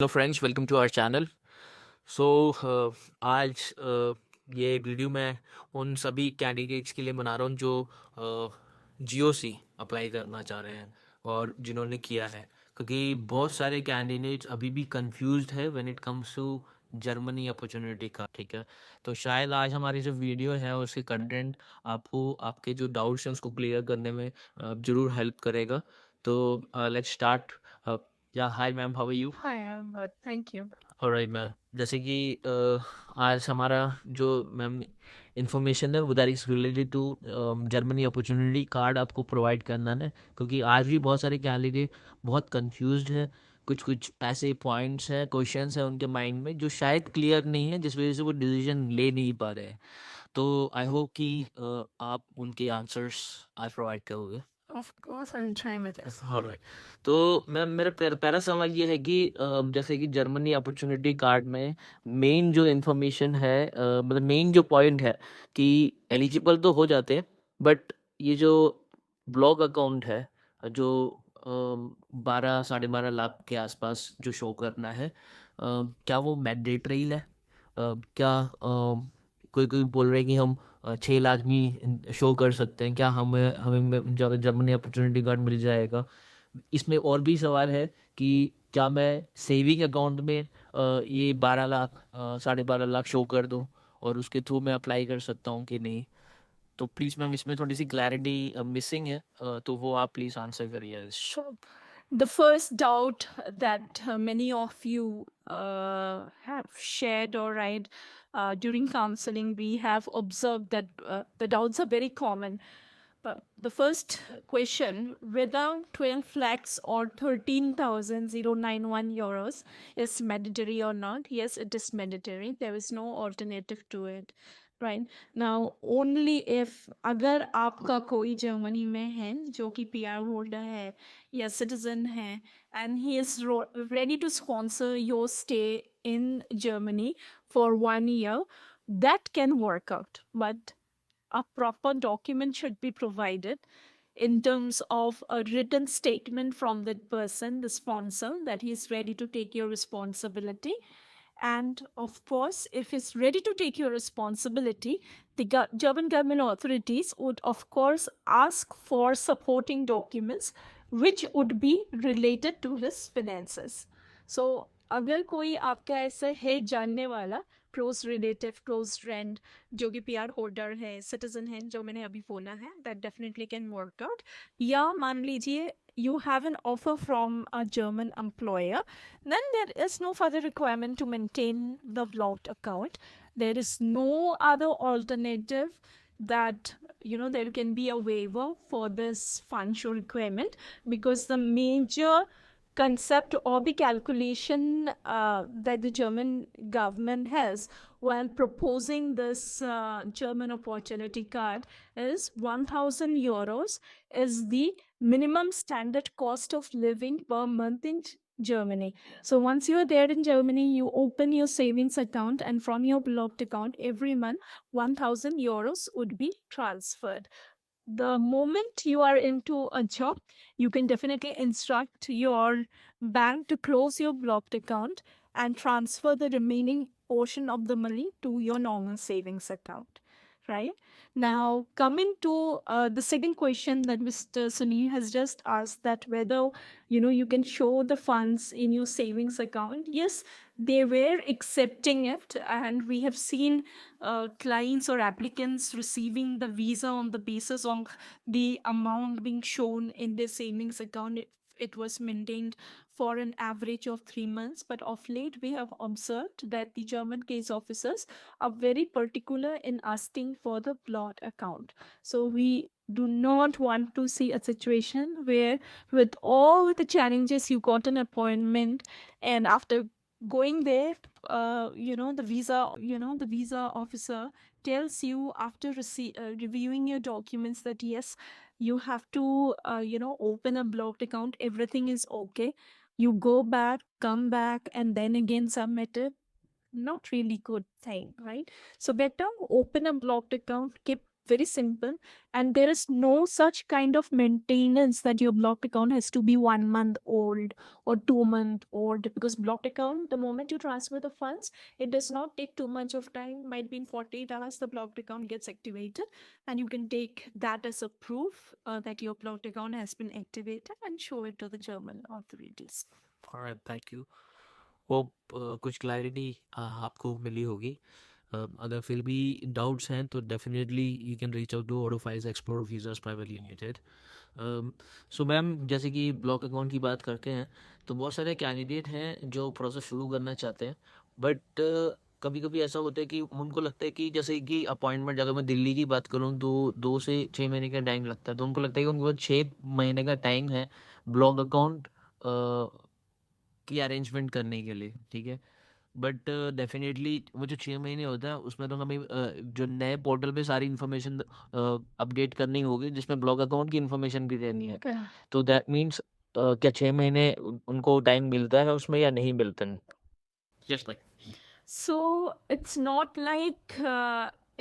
Hello friends, welcome to our channel. So आज ये video मैं उन सभी कैंडिडेट्स के लिए बना रहा हूँ जो जीओसी अप्लाई करना चाह रहे हैं और जिन्होंने किया है, क्योंकि बहुत सारे कैंडिडेट्स अभी भी कंफ्यूज्ड है when it comes to Germany opportunity का। ठीक है, तो शायद आज हमारी जो वीडियो है उसके कंटेंट आपको आपके जो डाउट्स हैं उसको क्लियर करने में ज़रूर हेल्प करेगा। तो लेट्स स्टार्ट। या hi ma'am, how are you? Hi, I'm good. Thank you. Alright ma'am, जैसे कि आज हमारा जो मैम इंफॉर्मेशन है वो that is related to Germany opportunity card आपको प्रोवाइड करना है, क्योंकि आज भी बहुत सारे कैंडिडेट बहुत कंफ्यूज्ड हैं। कुछ कुछ ऐसे पॉइंट्स हैं, क्वेश्चंस हैं उनके माइंड में जो शायद क्लियर नहीं है, जिस वजह से वो डिसीजन ले नहीं पा रहे हैं। तो आई होप कि आप उनके आंसर्स आज प्रोवाइड करोगे। Of course, I'll try my best. Alright. तो मैम, मेरा पहला सवाल ये है कि जैसे कि जर्मनी अपॉर्चुनिटी कार्ड में मेन जो इन्फॉर्मेशन है, मतलब मेन जो पॉइंट है कि एलिजिबल तो हो जाते हैं, बट ये जो ब्लॉग अकाउंट है जो 12-12.5 लाख के आसपास जो शो करना है, क्या वो मैंडेटरी है? क्या कोई कोई बोल रहे हैं कि हम 6 लाख भी शो कर सकते हैं, क्या हमें हमें जर्मनी अपॉर्चुनिटी कार्ड मिल जाएगा? इसमें और भी सवाल है कि क्या मैं सेविंग अकाउंट में ये 12 लाख 12.5 लाख शो कर दूं और उसके थ्रू मैं अप्लाई कर सकता हूं कि नहीं? तो प्लीज़ मैम, इसमें थोड़ी सी क्लैरिटी मिसिंग है, तो वो आप प्लीज़ आंसर करिए। Sure. The first doubt that many of you have shared or right during counseling, we have observed that the doubts are very common. But the first question, whether 12 lakhs or 13,091 euros is mandatory or not? Yes, it is mandatory. There is no alternative to it. Right now, only if अगर आपका कोई Germany में है जो कि PR holder है या citizen है and he is ready to sponsor your stay in Germany for 1 year, that can work out. But a proper document should be provided in terms of a written statement from that person, the sponsor, that he is ready to take your responsibility. And of course, if he's ready to take your responsibility, the German government authorities would, of course, ask for supporting documents which would be related to his finances. So, अगर कोई आपका ऐसा है जानने वाला close relative close friend जो कि PR holder है सिटीजन है जो मैंने अभी बोला है that definitely can work out, या मान लीजिए you have an offer from a German employer, then there is no further requirement to maintain the blocked account. There is no other alternative that there can be a waiver for this financial requirement, because the major concept or the calculation that the German government has while proposing this German opportunity card is 1,000 euros is the minimum standard cost of living per month in Germany. So once you are there in Germany, you open your savings account, and from your blocked account every month 1,000 euros would be transferred. The moment you are into a job, you can definitely instruct your bank to close your blocked account and transfer the remaining portion of the money to your normal savings account. Right now, coming to the second question that Mr. Sunil has just asked, that whether you can show the funds in your savings account. Yes, they were accepting it, and we have seen clients or applicants receiving the visa on the basis of the amount being shown in their savings account. It was maintained for an average of 3 months, but of late we have observed that the German case officers are very particular in asking for the blot account. So we do not want to see a situation where, with all the challenges, you got an appointment, and after going there, the visa officer tells you after reviewing your documents that yes, you have to open a blocked account, everything is okay. You go back, come back, and then again submit it. Not really good thing, right? So better open a blocked account, keep very simple, and there is no such kind of maintenance that your blocked account has to be 1 month old or 2 month old, because blocked account, the moment you transfer the funds, it does not take too much of time. Might be in 48 hours the blocked account gets activated, and you can take that as a proof that your blocked account has been activated and show it to the German authorities. Alright, thank you. वो कुछ clarity आपको मिली होगी. अगर फिर भी doubts हैं तो definitely you can reach out to Autofies explore visas private limited. So ma'am, जैसे कि ब्लॉक अकाउंट की बात करते हैं तो बहुत सारे कैंडिडेट हैं जो प्रोसेस शुरू करना चाहते हैं, बट कभी कभी ऐसा होता है कि उनको लगता है कि जैसे कि अपॉइंटमेंट, अगर मैं दिल्ली की बात करूँ तो 2 से 6 महीने का टाइम लगता है, तो उनको लगता है कि उनको 6 महीने का टाइम है ब्लॉक अकाउंट की अरेंजमेंट करने के लिए, ठीक है. बट डेफिनेटली वो जो 6 महीने होता है उसमें तो हमें जो नए पोर्टल पे सारी इन्फॉर्मेशन अपडेट करनी होगी, जिसमें ब्लॉग अकाउंट की इन्फॉर्मेशन भी देनी है. तो दैट मीन्स क्या 6 महीने उनको टाइम मिलता है उसमें या नहीं मिलता है? Just like So it's not like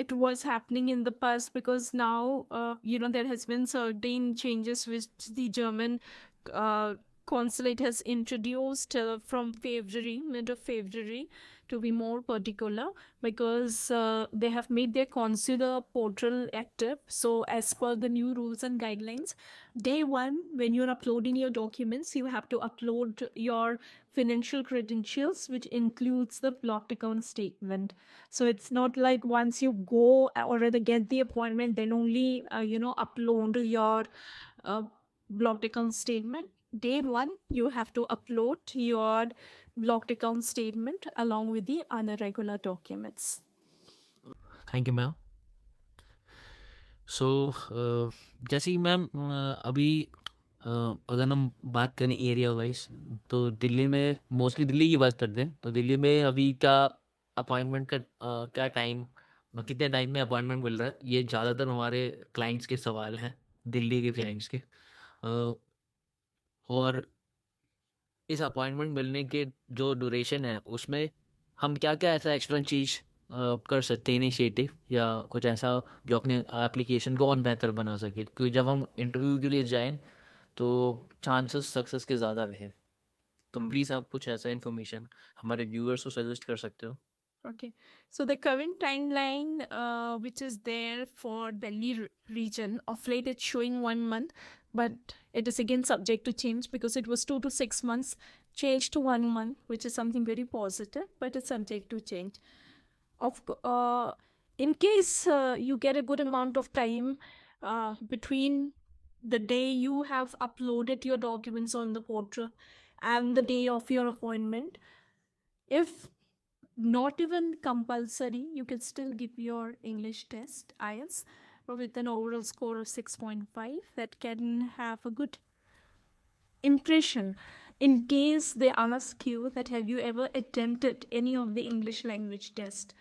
it was happening in the past, because now, there has been certain changes which the German uh, consulate has introduced from February, mid of February, to be more particular, because they have made their consular portal active. So as per the new rules and guidelines, day one, when you're uploading your documents, you have to upload your financial credentials, which includes the blocked account statement. So it's not like once you go or rather get the appointment, then only upload your blocked account statement. Day one, you have to upload your blocked account statement along with the other regular documents. Thank you ma'am. So जैसे कि ma'am अभी अगर हम बात करें area wise, तो दिल्ली में, mostly Delhi की बात करते हैं, तो दिल्ली में अभी क्या अपॉइंटमेंट का क्या टाइम, कितने टाइम में अपॉइंटमेंट मिल रहा है, ये ज़्यादातर हमारे क्लाइंट्स के सवाल हैं, दिल्ली के क्लाइंट्स के. और इस अपॉइंटमेंट मिलने के जो ड्यूरेशन है उसमें हम क्या क्या ऐसा एक्स्ट्रा चीज़ कर सकते हैं, इनिशिएटिव या कुछ ऐसा जो अपने एप्लीकेशन को और बेहतर बना सके, क्योंकि जब हम इंटरव्यू के लिए जाएं तो चांसेस सक्सेस के ज़्यादा रहे. तो प्लीज़ आप कुछ ऐसा इन्फॉर्मेशन हमारे व्यूअर्स को सजेस्ट कर सकते हो. Okay, so the current timeline, which is there for Delhi region, of late it's showing 1 month, but it is again subject to change, because it was 2 to 6 months, changed to 1 month, which is something very positive, but it's subject to change. In case you get a good amount of time between the day you have uploaded your documents on the portal and the day of your appointment, if not even compulsory, you can still give your English test, IELTS, with an overall score of 6.5. That can have a good impression. In case they ask you that have you ever attempted any of the English language test,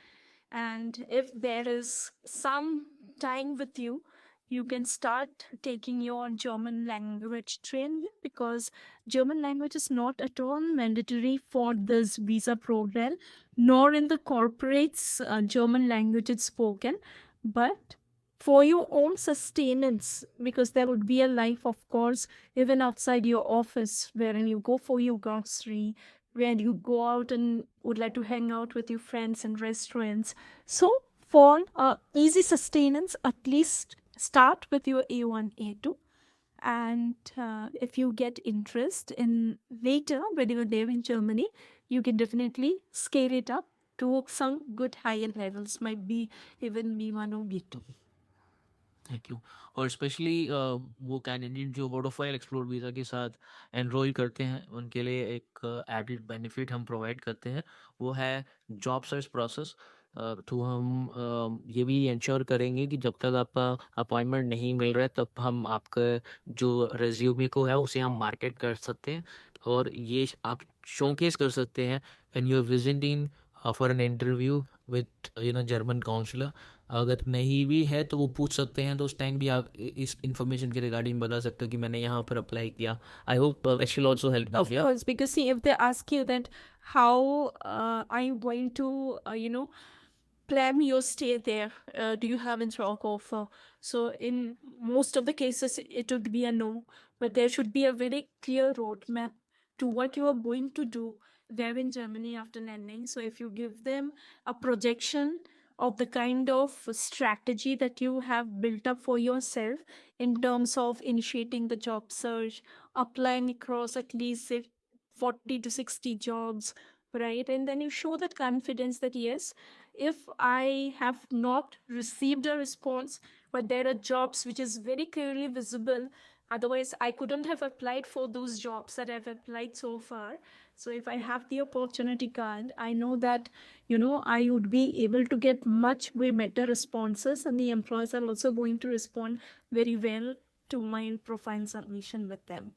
and if there is some time with you, you can start taking your German language training, because German language is not at all mandatory for this visa program, nor in the corporates German language is spoken, but for your own sustenance, because there would be a life, of course, even outside your office, wherein you go for your grocery, where you go out and would like to hang out with your friends in restaurants. So for easy sustenance, at least start with your A1, A2. And if you get interest in later, when you live in Germany, you can definitely scale it up to some good higher levels, might be even B1 or B2. Thank you. और specially वो candidate जो Vodafone explore visa के साथ enrol करते हैं, उनके लिए एक एडेड बेनिफिट हम प्रोवाइड करते हैं, वो है जॉब सर्च प्रोसेस. तो हम ये भी इंश्योर करेंगे कि जब तक आपका अपॉइंटमेंट नहीं मिल रहा है तब हम आपका जो रेज्यूमे को है उसे हम मार्केट कर सकते हैं, और ये आप शोकेस कर सकते हैं when you are visiting for an interview with German counsellor. अगर नहीं भी है तो वो पूछ सकते हैं, तो उस टाइम भी आप इस इन्फॉर्मेशन के रिगार्डिंग बता सकते हो कि मैंने यहाँ पर अप्लाई किया. I hope it will also help. Of course, because see, if they ask you that how I'm going to, plan your stay there? Do you have a job offer? So in most of the cases, it would be a no, but there should be a very clear roadmap to what you are going to do there in Germany after landing. So if you give them a projection of the kind of strategy that you have built up for yourself in terms of initiating the job search, applying across at least say 40 to 60 jobs, right? And then you show that confidence that yes, if I have not received a response, but there are jobs which is very clearly visible, otherwise I couldn't have applied for those jobs that I've applied so far. So if I have the opportunity card, I know that I would be able to get much way better responses, and the employers are also going to respond very well to my profile submission with them.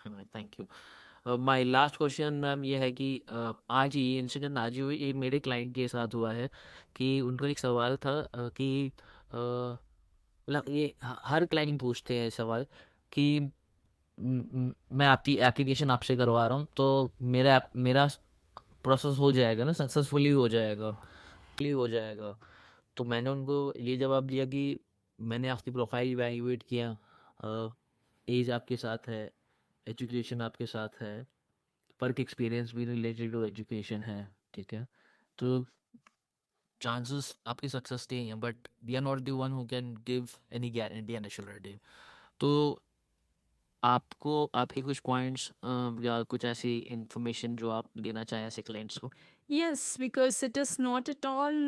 Thank you. My last question ma'am ये है कि आज ये incident आज ही हुई, ये मेरे client के साथ हुआ है कि उनको एक सवाल था कि मतलब ये हर क्लाइंट पूछते हैं सवाल कि मैं आपकी एप्लीकेशन आपसे करवा रहा हूँ तो मेरा प्रोसेस हो जाएगा ना, सक्सेसफुली हो जाएगा, क्लियर हो जाएगा। तो मैंने उनको ये जवाब दिया कि मैंने आपकी प्रोफाइल इवैल्यूएट किया, एज आपके साथ है, एजुकेशन आपके साथ है, वर्क एक्सपीरियंस भी रिलेटेड टू एजुकेशन है, ठीक है? तो चांसेस आपकी सक्सेस के हैं, but we are not the one who can give any guarantee and assurity. तो आपको आपके कुछ पॉइंट्स या कुछ ऐसी इंफॉर्मेशन जो आप देना चाहें ऐसे क्लाइंट्स को? Yes, because it is not at all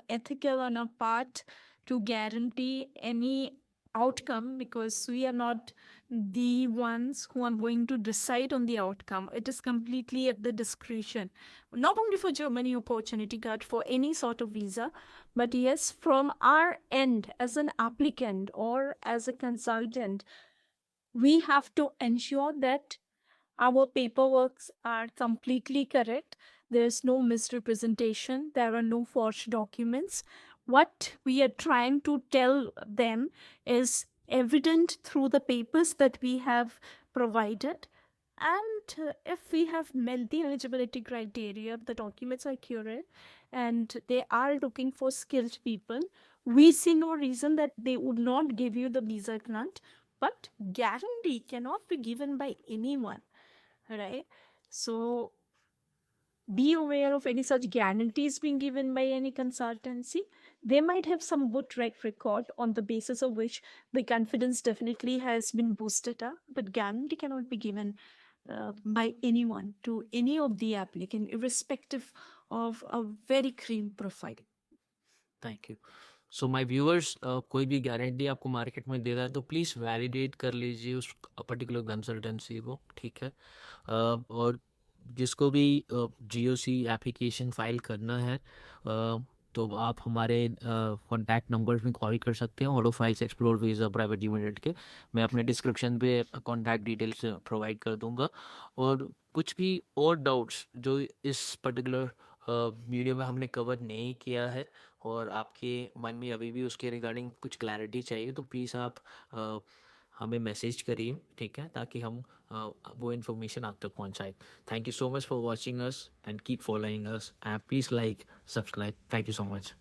ethical on our part to guarantee any outcome, because we are not the ones who are going to decide on the outcome. It is completely at the discretion, not only for Germany opportunity card, for any sort of visa, but yes, from our end as an applicant or as a consultant, we have to ensure that our paperworks are completely correct. There's no misrepresentation. There are no forged documents. What we are trying to tell them is evident through the papers that we have provided. And if we have met the eligibility criteria, the documents are accurate, and they are looking for skilled people, we see no reason that they would not give you the visa grant. But guarantee cannot be given by anyone, right? So be aware of any such guarantees being given by any consultancy. They might have some good track record on the basis of which the confidence definitely has been boosted up, but guarantee cannot be given by anyone to any of the applicant, irrespective of a very cream profile. Thank you. So my viewers, कोई भी guarantee आपको market में दे रहा है तो please validate कर लीजिए उस पर्टिकुलर कंसल्टेंसी को, ठीक है? और जिसको भी जीओसी एप्लीकेशन फाइल करना है तो आप हमारे कॉन्टैक्ट नंबर्स में कॉल कर सकते हैं, auto files explore visa private limited के। मैं अपने डिस्क्रिप्शन पे कॉन्टैक्ट डिटेल्स प्रोवाइड कर दूंगा। और कुछ भी और डाउट्स जो इस पर्टिकुलर वीडियो में हमने कवर नहीं किया है और आपके मन में अभी भी उसके रिगार्डिंग कुछ क्लैरिटी चाहिए तो प्लीज़ आप हमें मैसेज करिए, ठीक है? ताकि हम वो इन्फॉर्मेशन आप तक पहुंचाएं। Thank you so much for watching us and keep following us and please like subscribe. Thank you so much.